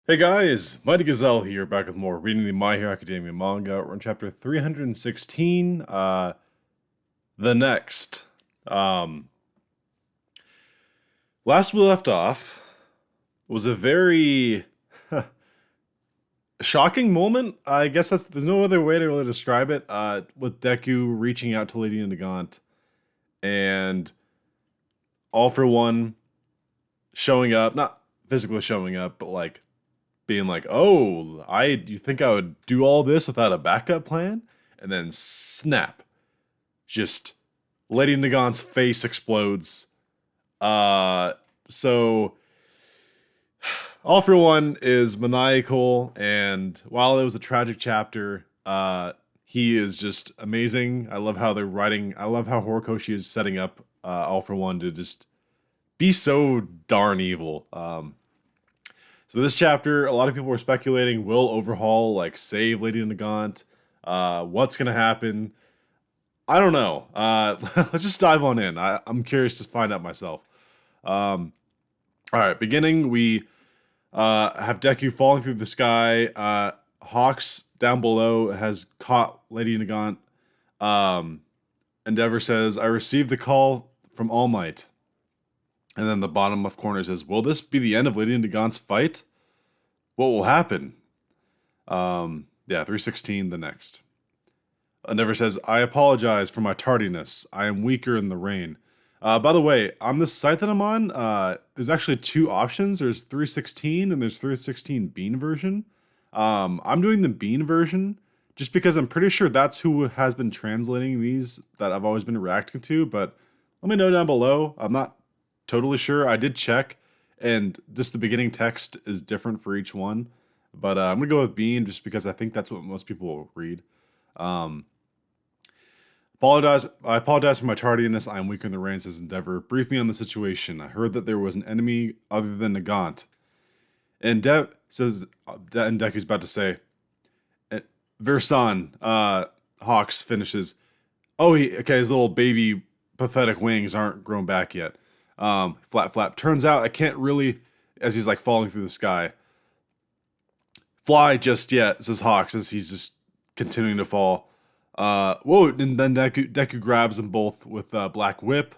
Hey guys, Mighty Gazelle here, back with more reading the My Hero Academia manga. We're on chapter 316, the next. Um, Last we left off was a very shocking moment. I guess there's no other way to really describe it. With Deku reaching out to Lady Nagant and All for One showing up, not physically showing up, but like being like, "Oh, you think I would do all this without a backup plan?" And then snap, just Lady Nagant's face explodes. Uh, so All for One is maniacal, and while it was a tragic chapter, he is just amazing. I love how they're writing. I love how Horikoshi is setting up All for One to just be so darn evil. So this chapter, a lot of people were speculating will Overhaul like save Lady Nagant. What's gonna happen? I don't know. Let's just dive on in. I'm curious to find out myself. Um, all right, beginning we have Deku falling through the sky. Hawks down below has caught Lady Nagant. Um, Endeavor says, "I received the call from All Might." And then the bottom left corner says, "Will this be the end of Lady Nagant's fight? What will happen?" Yeah, 316 the next. Endeavor says, "I apologize for my tardiness. I am weaker in the rain." By the way, on this site that I'm on, there's actually two options. There's 316 and there's 316 Bean version. I'm doing the Bean version just because I'm pretty sure that's who has been translating these that I've always been reacting to. But let me know down below. I'm not totally sure. I did check, and just the beginning text is different for each one. But I'm gonna go with Bean just because I think that's what most people will read. Um, I apologize for my tardiness. I am weaker in the rain, says Endeavor. Brief me on the situation. I heard that there was an enemy other than Nagant. And and Deku's about to say, Versan, Hawks finishes. Oh, okay, his little baby pathetic wings aren't grown back yet. Flap, flap. Turns out I can't really, as he's like falling through the sky, fly just yet, says Hawks as he's just continuing to fall. Whoa, and then Deku grabs them both with Black Whip.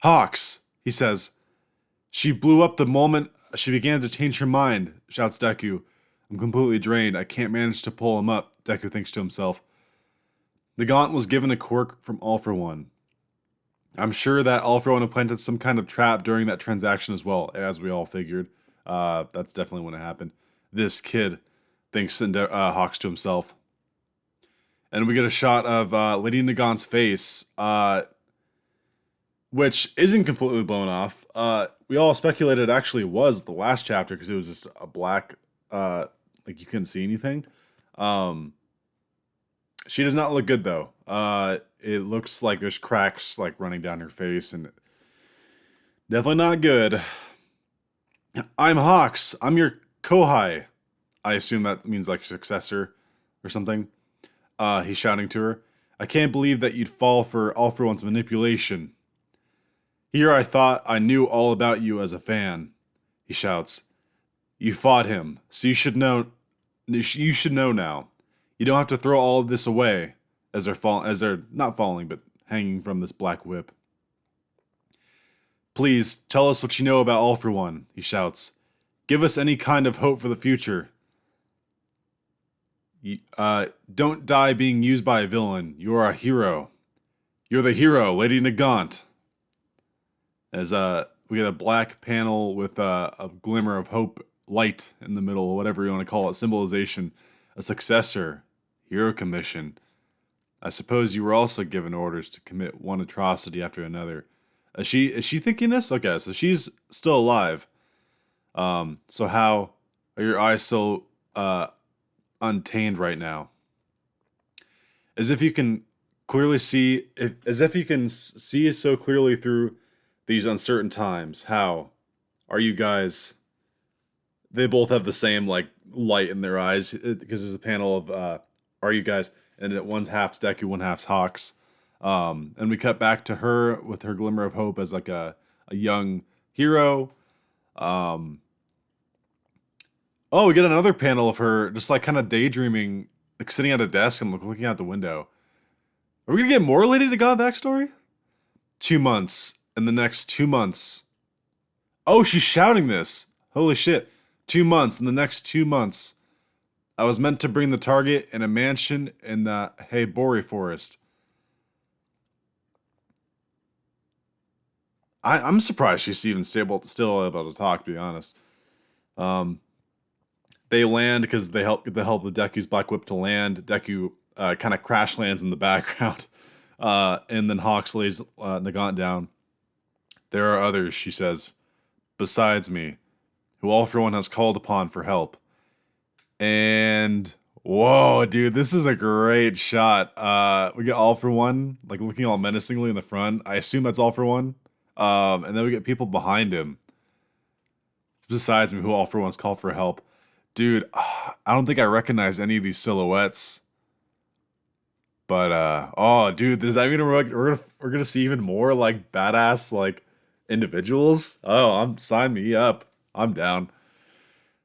Hawks, he says. She blew up the moment she began to change her mind, shouts Deku. I'm completely drained. I can't manage to pull him up, Deku thinks to himself. The gaunt was given a quirk from All for One. I'm sure that All for One implanted some kind of trap during that transaction as well, as we all figured. That's definitely when it happened. This kid, thinks Hawks to himself. And we get a shot of Lady Nagant's face, which isn't completely blown off. We all speculated it actually was the last chapter because it was just a black, like you couldn't see anything. Um, she does not look good though. It looks like there's cracks like running down her face, and definitely not good. I'm Hawks. I'm your Kohai. I assume that means like successor or something. He's shouting to her. I can't believe that you'd fall for All for One's manipulation. Here I thought I knew all about you as a fan, he shouts. You fought him, so you should know. You should know now. You don't have to throw all of this away as they're not falling but hanging from this black whip. Please tell us what you know about All for One, he shouts. Give us any kind of hope for the future. Don't die being used by a villain. You are a hero. You're the hero, Lady Nagant. As we get a black panel with a glimmer of hope, light in the middle, whatever you want to call it, symbolization, a successor, hero commission. I suppose you were also given orders to commit one atrocity after another. Is she thinking this? Okay, so she's still alive. So how are your eyes so untamed right now? As if you can clearly see, as if you can see so clearly through these uncertain times. How are you guys? They both have the same like light in their eyes because there's a panel of are you guys, and at one half's Deku, one half's Hawks. And we cut back to her with her glimmer of hope as like a young hero. Um, Oh, we get another panel of her just like kind of daydreaming, like sitting at a desk and looking out the window. Are we gonna get more Lady Gaga backstory? 2 months. In the next 2 months. Oh, she's shouting this. Holy shit. 2 months. In the next 2 months. I was meant to bring the target in a mansion in the Heibori forest. I'm surprised she's even still able to talk, to be honest. Um, they land because they get the help of Deku's Black Whip to land. Deku kind of crash lands in the background. And then Hawks lays Nagant down. There are others, she says, besides me, who all for one has called upon for help. And whoa, dude, this is a great shot. We get all for one, like looking all menacingly in the front. I assume that's all for one. And then we get people behind him, besides me, who all for one's called for help. Dude, I don't think I recognize any of these silhouettes. But oh, dude, does that mean we're gonna see even more like badass like individuals? Oh, sign me up. I'm down.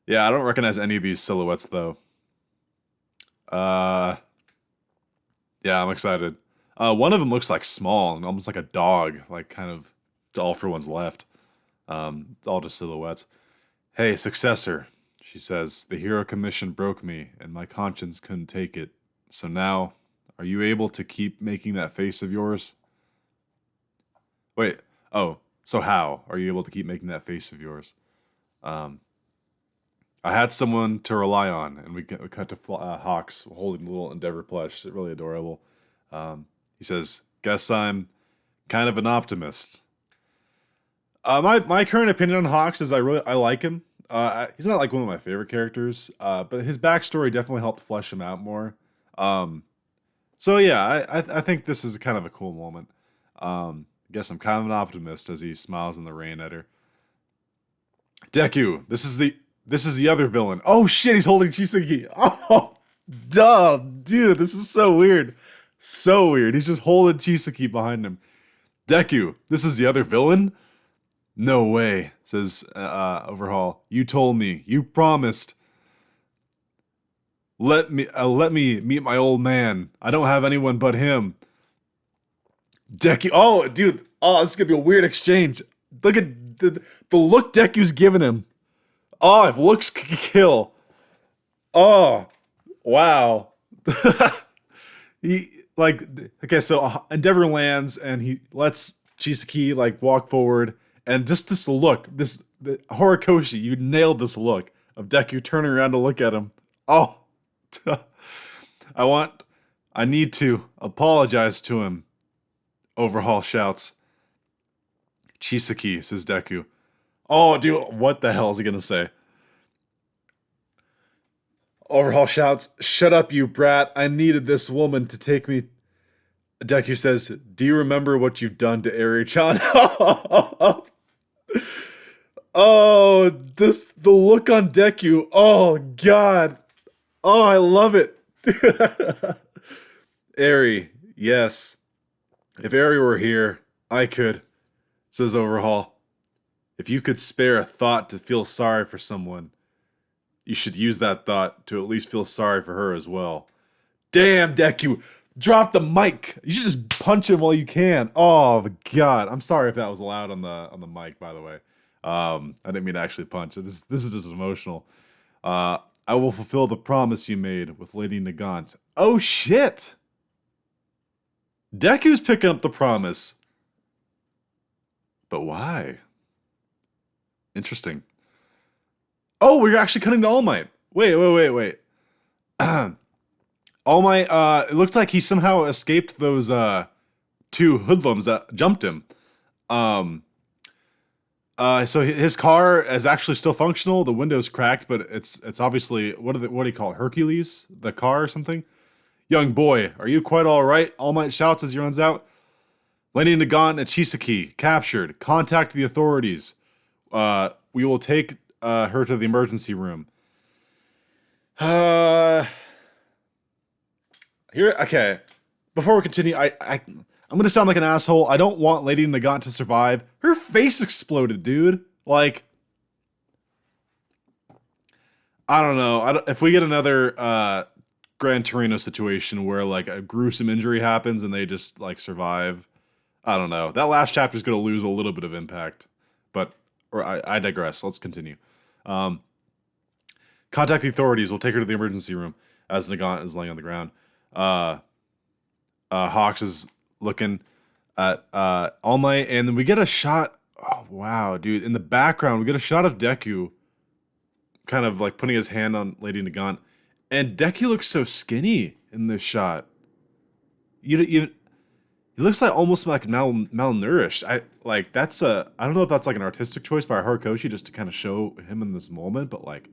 Yeah, I don't recognize any of these silhouettes though. Uh, yeah, I'm excited. One of them looks like small and almost like a dog, like kind of to all for one's left. It's all just silhouettes. Hey, successor, she says, the hero commission broke me and my conscience couldn't take it. So now, are you able to keep making that face of yours? Wait, oh, so how are you able to keep making that face of yours? I had someone to rely on, and we cut to Hawks holding the little Endeavor plush. It's really adorable. He says, guess I'm kind of an optimist. My current opinion on Hawks is I like him. He's not like one of my favorite characters, but his backstory definitely helped flesh him out more. So yeah, I think this is kind of a cool moment. I guess I'm kind of an optimist as he smiles in the rain at her. Deku, this is the other villain. Oh shit, he's holding Chisaki. Oh, duh, dude, this is so weird. So weird. He's just holding Chisaki behind him. Deku, this is the other villain? No way, says Overhaul. You told me. You promised. Let me meet my old man. I don't have anyone but him. Deku. Oh, dude. Oh, this is gonna be a weird exchange. Look at the look Deku's giving him. Oh, if looks could kill. Oh, wow. Okay, so Endeavor lands and he lets Chisaki like walk forward, and just this look, the Horikoshi, you nailed this look of Deku turning around to look at him. Oh, I need to apologize to him. Overhaul shouts. Chisaki, says Deku. Oh, dude, what the hell is he gonna say? Overhaul shouts, shut up, you brat. I needed this woman to take me. Deku says, do you remember what you've done to Eri-chan? Oh, the look on Deku. Oh, God. Oh, I love it. Eri, yes. If Eri were here, I could, says Overhaul. If you could spare a thought to feel sorry for someone, you should use that thought to at least feel sorry for her as well. Damn, Deku! Drop the mic! You should just punch him while you can. Oh, God. I'm sorry if that was loud on the mic, by the way. I didn't mean to actually punch. This is just emotional. I will fulfill the promise you made with Lady Nagant. Oh, shit! Deku's picking up the promise. But why? Interesting. Oh, we're actually cutting to All Might. Wait. All Might, it looks like he somehow escaped those two hoodlums that jumped him. So his car is actually still functional. The window's cracked, but it's obviously what do you call it? Hercules, the car or something. Young boy, are you quite all right? All Might shouts as he runs out. Lady Nagant and Chisaki captured. Contact the authorities. We will take her to the emergency room. Here, okay. Before we continue, I'm gonna sound like an asshole. I don't want Lady Nagant to survive. Her face exploded, dude. Like, I don't know. If we get another Gran Torino situation where like a gruesome injury happens and they just like survive, I don't know. That last chapter is going to lose a little bit of impact. But I digress. Let's continue. Um, Contact the authorities. We'll take her to the emergency room as Nagant is laying on the ground. Uh, Hawks is looking at All Might, and then we get a shot. Oh wow, dude! In the background, we get a shot of Deku, kind of like putting his hand on Lady Nagant, and Deku looks so skinny in this shot. You he looks like almost like malnourished. I like that's a I don't know if that's like an artistic choice by Horikoshi just to kind of show him in this moment, but like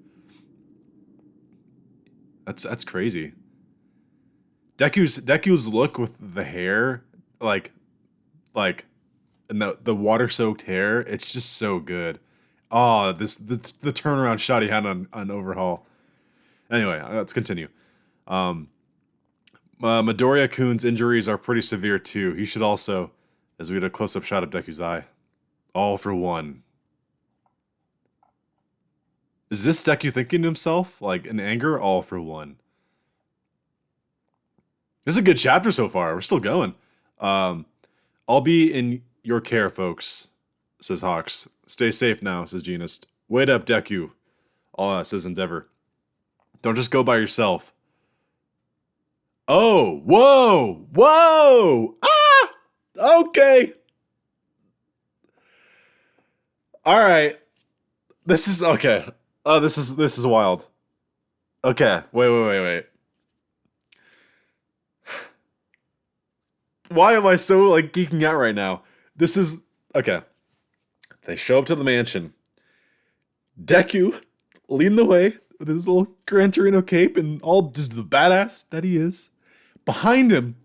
that's crazy. Deku's look with the hair, like and the water soaked hair, it's just so good. Oh, the turnaround shot he had on Overhaul. Anyway, let's continue. Um, Midoriya Kun's injuries are pretty severe too. He should also, as we get a close up shot of Deku's eye. All for one. Is this Deku thinking to himself, like in anger? All for one. This is a good chapter so far. We're still going. Um, I'll be in your care, folks, says Hawks. Stay safe now, says Genist. Wait up, Deku, says Endeavor. Don't just go by yourself. Oh, whoa, whoa! Ah! Okay. Alright. This is okay. Oh, this is wild. Okay, wait. Why am I so like geeking out right now? This is okay. They show up to the mansion. Deku leading the way with his little Gran Torino cape and all just the badass that he is. Behind him,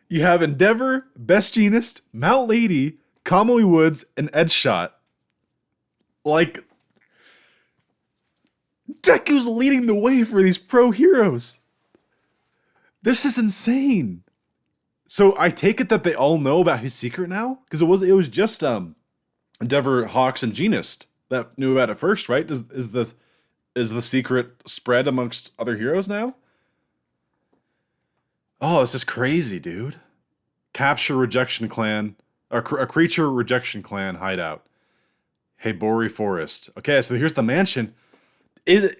you have Endeavor, Best Jeanist, Mount Lady, Kamui Woods, and Edgeshot. Like, Deku's leading the way for these pro heroes. This is insane. So I take it that they all know about his secret now? Because it was just Endeavor, Hawks, and Genist that knew about it first, right? Is the secret spread amongst other heroes now? Oh, this is crazy, dude. Capture rejection clan, or a creature rejection clan hideout. Hebori Forest. Okay, so here's the mansion. Is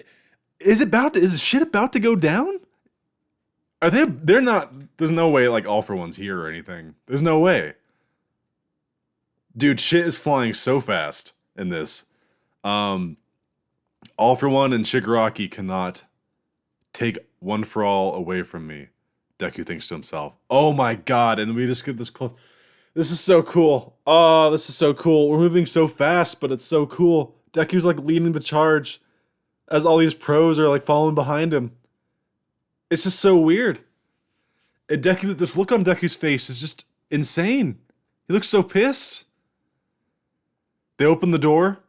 shit about to go down? Are they're not, there's no way like All for One's here or anything. There's no way. Dude, shit is flying so fast in this. All for One and Shigaraki cannot take One for All away from me. Deku thinks to himself. Oh my god, and we just get this close. This is so cool. Oh, this is so cool. We're moving so fast, but it's so cool. Deku's like leading the charge as all these pros are like following behind him. It's just so weird. And this look on Deku's face is just insane. He looks so pissed. They open the door.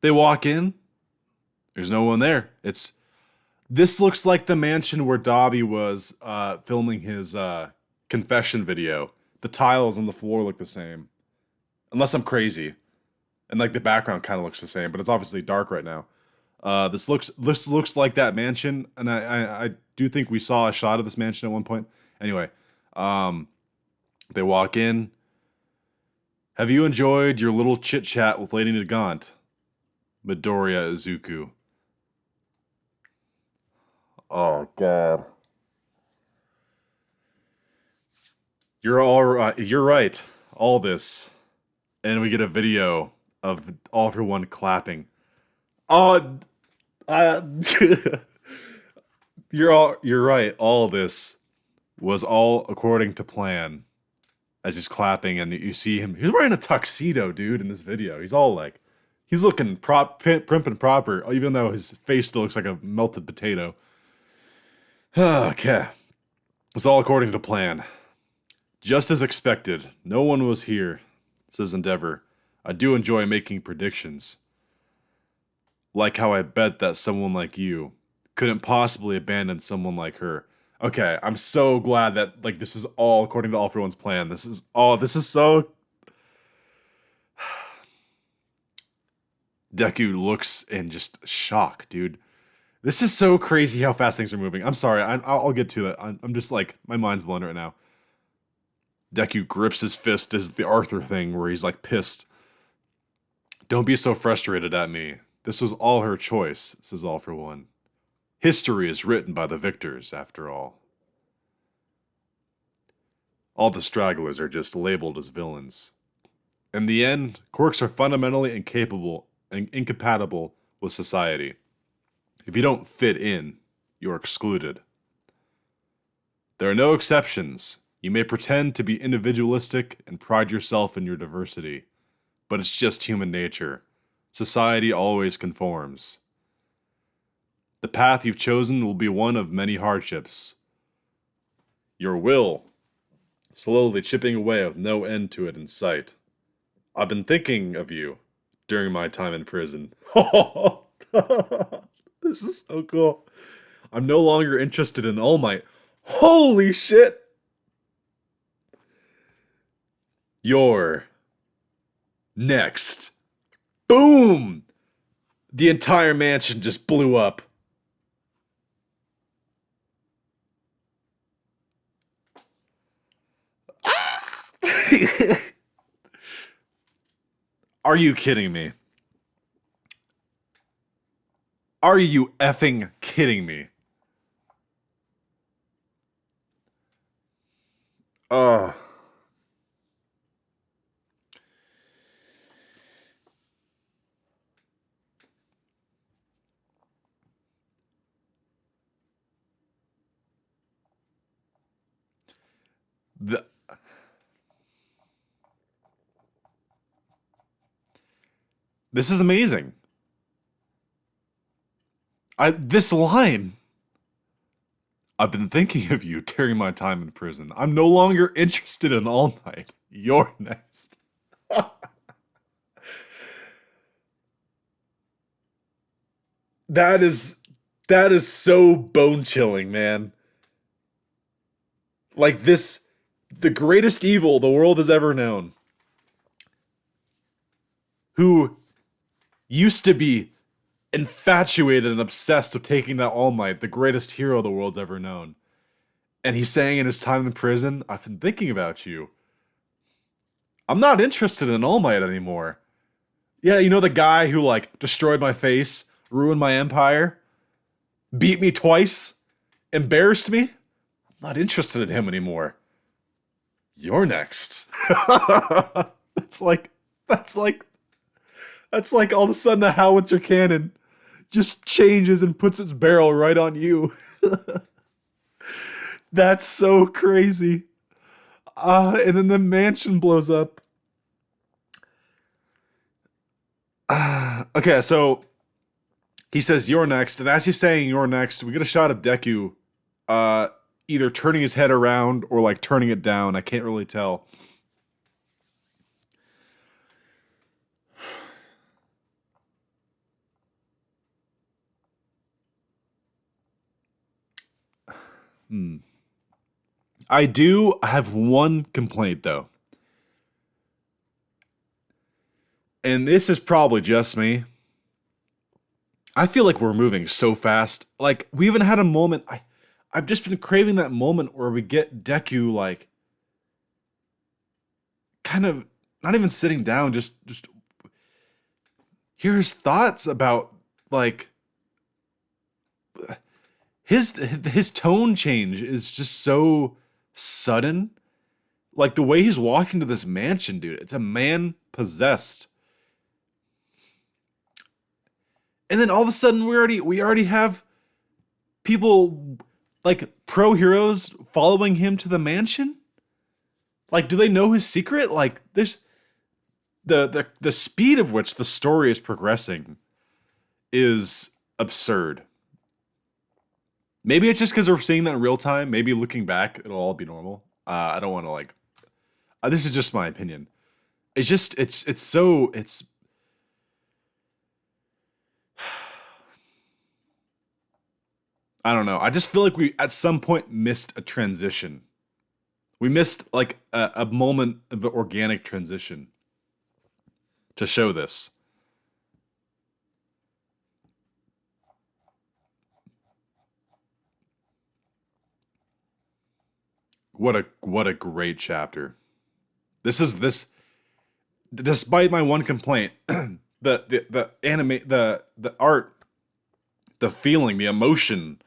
They walk in. There's no one there. This looks like the mansion where Dobby was filming his confession video. The tiles on the floor look the same. Unless I'm crazy. And like the background kind of looks the same, but it's obviously dark right now. This looks like that mansion, and I do think we saw a shot of this mansion at one point. Anyway, they walk in. Have you enjoyed your little chit chat with Lady Nagant? Midoriya Izuku. Oh god. You're right. All this, and we get a video of All for One clapping. Oh, you're right. All this was all according to plan. As he's clapping, and you see him, he's wearing a tuxedo, dude, in this video. He's all like, he's looking primp and proper, even though his face still looks like a melted potato. Okay. It was all according to plan. Just as expected, no one was here, says Endeavor. I do enjoy making predictions. Like how I bet that someone like you couldn't possibly abandon someone like her. Okay, I'm so glad that like this is all according to All for One's plan. This is so Deku looks in just shock, dude. This is so crazy how fast things are moving. I'm sorry, I'll get to it. I'm just like, my mind's blown right now. Deku grips his fist as the Arthur thing where he's like pissed. Don't be so frustrated at me. This was all her choice, says All for One. History is written by the victors, after all. All the stragglers are just labeled as villains. In the end, quirks are fundamentally incapable and incompatible with society. If you don't fit in, you're excluded. There are no exceptions. You may pretend to be individualistic and pride yourself in your diversity, but it's just human nature. Society always conforms. The path you've chosen will be one of many hardships. Your will, slowly chipping away with no end to it in sight. I've been thinking of you during my time in prison. This is so cool. I'm no longer interested in All Might. Holy shit! You're next. Boom! The entire mansion just blew up. Are you kidding me? Are you effing kidding me? Oh. The, this is amazing. This line. I've been thinking of you during my time in prison. I'm no longer interested in All Might. You're next. That is so bone chilling, man. Like this, the greatest evil the world has ever known, who used to be infatuated and obsessed with taking that All Might, the greatest hero the world's ever known. And he's saying in his time in prison, I've been thinking about you. I'm not interested in All Might anymore. Yeah, you know the guy who like destroyed my face, ruined my empire, beat me twice, embarrassed me? I'm not interested in him anymore. You're next. It's like that's like that's like all of a sudden a howitzer cannon just changes and puts its barrel right on you. That's so crazy. And then the mansion blows up. Okay, so he says you're next, and as he's saying you're next, we get a shot of Deku uh either turning his head around or like turning it down. I can't really tell. Hmm. I do have one complaint though. And this is probably just me. I feel like we're moving so fast. Like we even had a moment. I've just been craving that moment where we get Deku like kind of not even sitting down, just hear his thoughts about like his tone change is just so sudden. Like the way he's walking to this mansion, dude. It's a man possessed. And then all of a sudden we already have people like pro heroes following him to the mansion. Like, do they know his secret? Like, there's the speed of which the story is progressing is absurd. Maybe it's just because we're seeing that in real time. Maybe looking back, it'll all be normal. I don't want to like. This is just my opinion. It's just it's so it's. I don't know. I just feel like we at some point missed a transition. We missed like a moment of organic transition to show this. what a great chapter. This despite my one complaint, the anime, the art, the feeling, the emotion,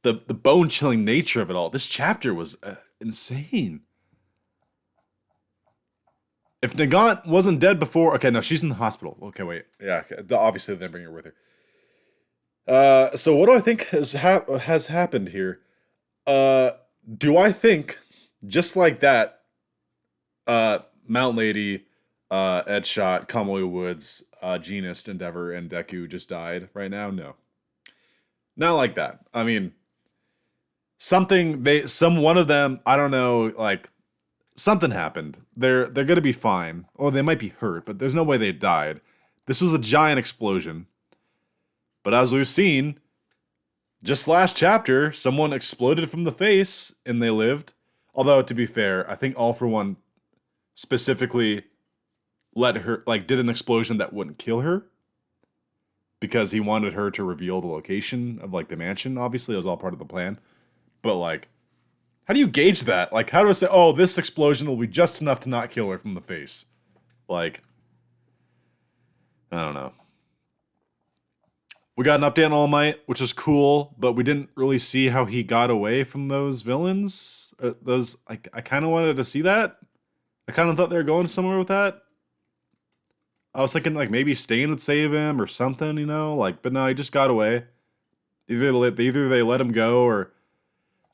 the bone chilling nature of it all. This chapter was insane. If Nagant wasn't dead before, okay, no, she's in the hospital. Okay, wait, yeah, obviously they bring her with her. So what do I think has happened here? Uh, do I think just like that, Mount Lady, Ed Shot, Kamui Woods, Genist, Endeavor, and Deku just died right now? No, not like that. I mean, some one of them, I don't know, like something happened. They're gonna be fine, or they might be hurt, but there's no way they died. This was a giant explosion. But as we've seen, just last chapter, someone exploded from the face and they lived. Although, to be fair, I think All for One specifically let her, like, did an explosion that wouldn't kill her because he wanted her to reveal the location of, like, the mansion. Obviously, it was all part of the plan. But, like, how do you gauge that? Like, how do I say, oh, this explosion will be just enough to not kill her from the face? Like, I don't know. We got an update on All Might, which is cool, but we didn't really see how he got away from those villains. I kind of wanted to see that. I kind of thought they were going somewhere with that. I was thinking like maybe Stain would save him or something, you know, like. But no, he just got away. Either they let him go, or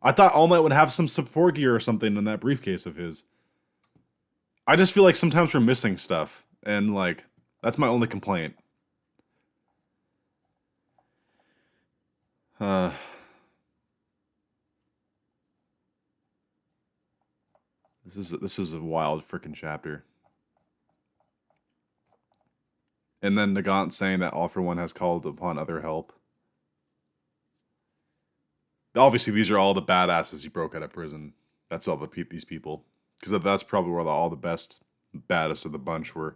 I thought All Might would have some support gear or something in that briefcase of his. I just feel like sometimes we're missing stuff, and like that's my only complaint. Uh, this is a wild freaking chapter. And then Nagant saying that All for One has called upon other help. Obviously, these are all the badasses he broke out of prison. That's all these people, because that's probably where all the best, baddest of the bunch were.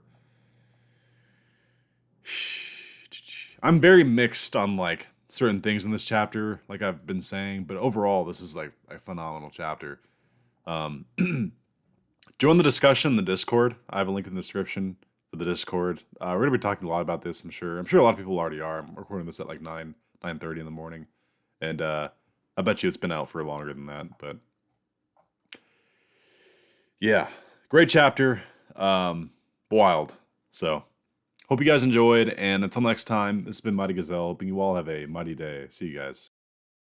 I'm very mixed on like certain things in this chapter, like I've been saying, but overall, this was like a phenomenal chapter. Join the discussion in the Discord. I have a link in the description for the Discord. We're gonna be talking a lot about this. I'm sure a lot of people already are. I'm recording this at like 9:30 in the morning, and I bet you it's been out for longer than that. But yeah, great chapter. Wild. So hope you guys enjoyed, and until next time, this has been Mighty Gazelle. Hoping you all have a mighty day. See you guys.